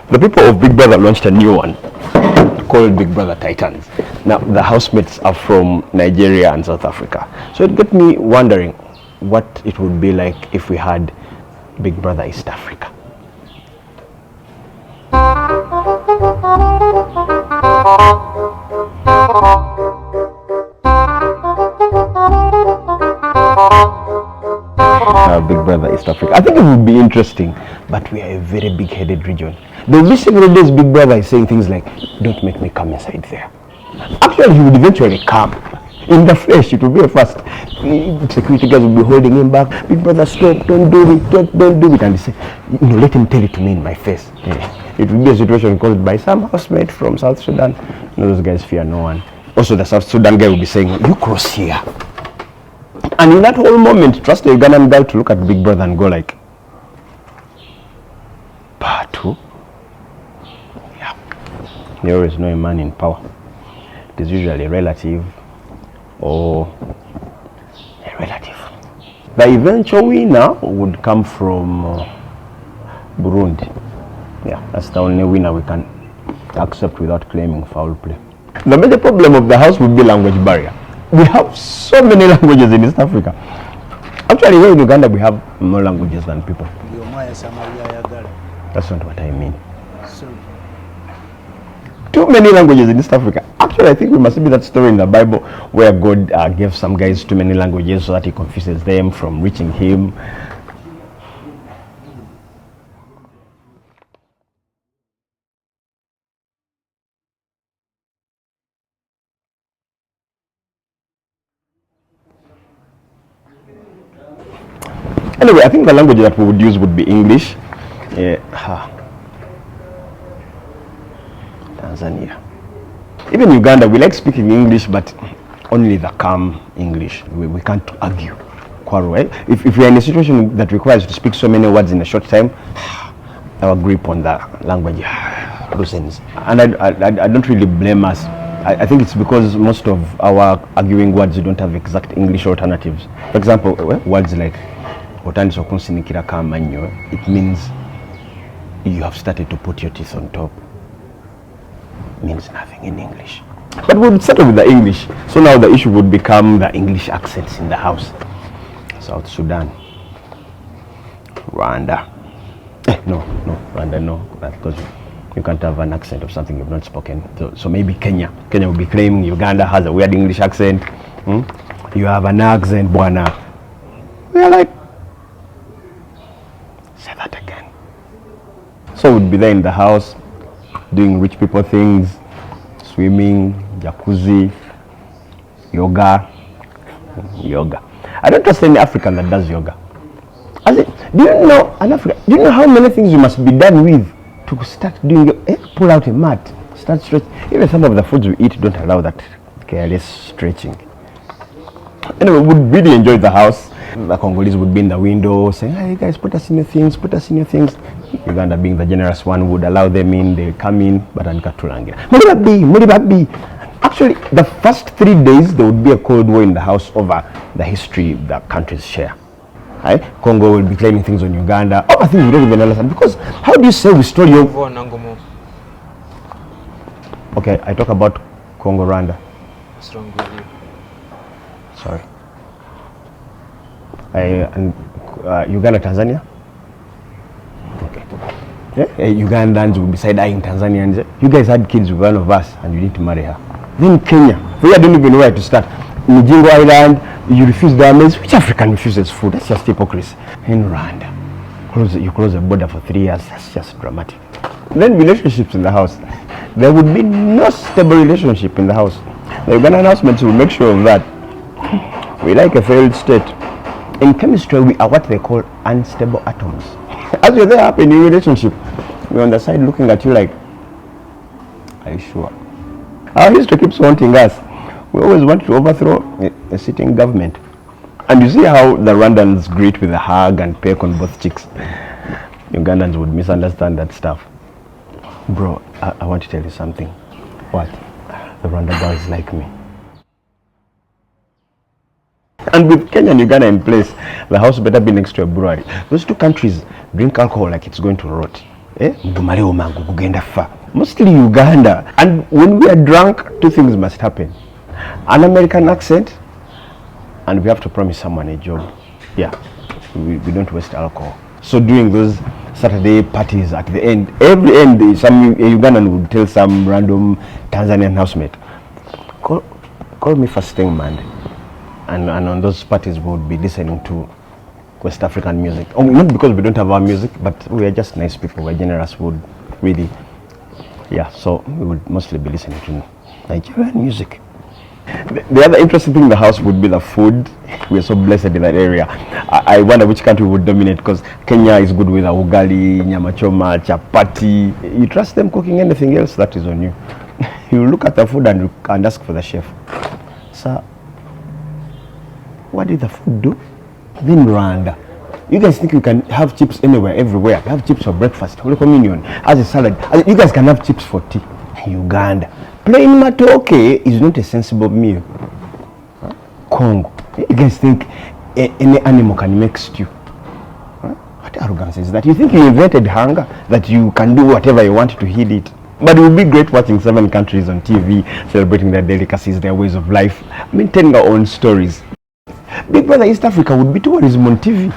The people of Big Brother launched a new one called Big Brother Titans. Now, the housemates are from Nigeria and South Africa. So it got me wondering what it would be like if we had Big Brother East Africa. Big Brother East Africa. I think it would be interesting, but we are a very big-headed region. The will be several days Big Brother is saying things like, don't make me come inside there. Actually, he would eventually come. In the flesh, it will be a first. Security guys will be holding him back. Big Brother, stop, don't do it, don't do it. And he say, let him tell it to me in my face. It will be a situation caused by some housemate from South Sudan. Those guys fear no one. Also, the South Sudan guy will be saying, you cross here. And in that whole moment, trust the Ugandan guy to look at Big Brother and go like, Patu? Yeah. There is no man in power. It is usually a relative or a relative. The eventual winner would come from Burundi. Yeah, that's the only winner we can accept without claiming foul play. The major problem of the house would be language barrier. We have so many languages in East Africa. Actually, here in Uganda, we have more languages than people. That's not what I mean. Too many languages in East Africa. Actually, I think we must be that story in the Bible where God gave some guys too many languages so that he confuses them from reaching him. Anyway, I think the language that we would use would be English. Tanzania. Even Uganda, we like speaking English, but only the calm English. We can't argue, quarrel. If we're in a situation that requires to speak so many words in a short time, our grip on the language loosens. And I don't really blame us. I think it's because most of our arguing words don't have exact English alternatives. For example, words like it means you have started to put your teeth on top. It means nothing in English. But we'll settle with the English. So now the issue would become the English accents in the house. South Sudan. Rwanda. No, Rwanda, no. Because you can't have an accent of something you've not spoken. So maybe Kenya. Kenya will be claiming Uganda has a weird English accent. You have an accent, Bwana. We are like, say that again. So we'd be there in the house, doing rich people things, swimming, jacuzzi, yoga. I don't trust any African that does yoga. Do you know how many things you must be done with to start doing pull out a mat, start stretching? Even some of the foods we eat don't allow that careless stretching. Anyway, we would really enjoy the house. The Congolese would be in the window saying, hey guys, put us in your things. Uganda, being the generous one, would allow them in. They come in, but Muribabi. Actually, the first 3 days, there would be a cold war in the house over the history the countries share. Right? Congo will be claiming things on Uganda. I think we don't even understand. Because how do you say we stole your... Okay, I talk about Congo, Rwanda. What's wrong with you? Sorry. Uganda, Tanzania? Okay. Ugandans will be side-eyeing Tanzanians. You guys had kids with one of us and you didn't marry her. Then Kenya. So I don't even know where to start. Mujingo Island, you refuse diamonds. Which African refuses food? That's just hypocrisy. In Rwanda, you close the border for 3 years. That's just dramatic. Then relationships in the house. There would be no stable relationship in the house. The Ugandan housemates will make sure of that. We like a failed state. In chemistry, we are what they call unstable atoms. As you're there up in your relationship, we're on the side looking at you like, are you sure? Our history keeps haunting us. We always want to overthrow a sitting government. And you see how the Rwandans greet with a hug and peck on both cheeks. Ugandans would misunderstand that stuff. Bro, I want to tell you something. What? The Rwanda guys like me. And with Kenya and Uganda in place, the house better be next to a brewery. Those two countries drink alcohol like it's going to rot. Mugumalewo mangu kugenda fa. Mostly Uganda. And when we are drunk, two things must happen. An American accent, and we have to promise someone a job. Yeah, we don't waste alcohol. So during those Saturday parties at the end, every end, some Ugandan would tell some random Tanzanian housemate, call me first thing Monday. And on those parties we would be listening to West African music. Not because we don't have our music, but we are just nice people. We're generous. We would really, yeah, so we would mostly be listening to Nigerian music. The other interesting thing in the house would be the food. We are so blessed in that area. I wonder which country would dominate, because Kenya is good with ugali, nyama choma, chapati. You trust them cooking anything else, that is on you. You look at the food and ask for the chef. Sir, what did the food do? Then Rwanda. You guys think you can have chips anywhere, everywhere? You have chips for breakfast, Holy Communion, as a salad. You guys can have chips for tea. Uganda. Plain matoke is not a sensible meal. Congo. You guys think any animal can make stew? What arrogance is that? You think you invented hunger, that you can do whatever you want to heal it? But it would be great watching 7 countries on TV, celebrating their delicacies, their ways of life, telling our own stories. Big Brother East Africa would be tourism on TV.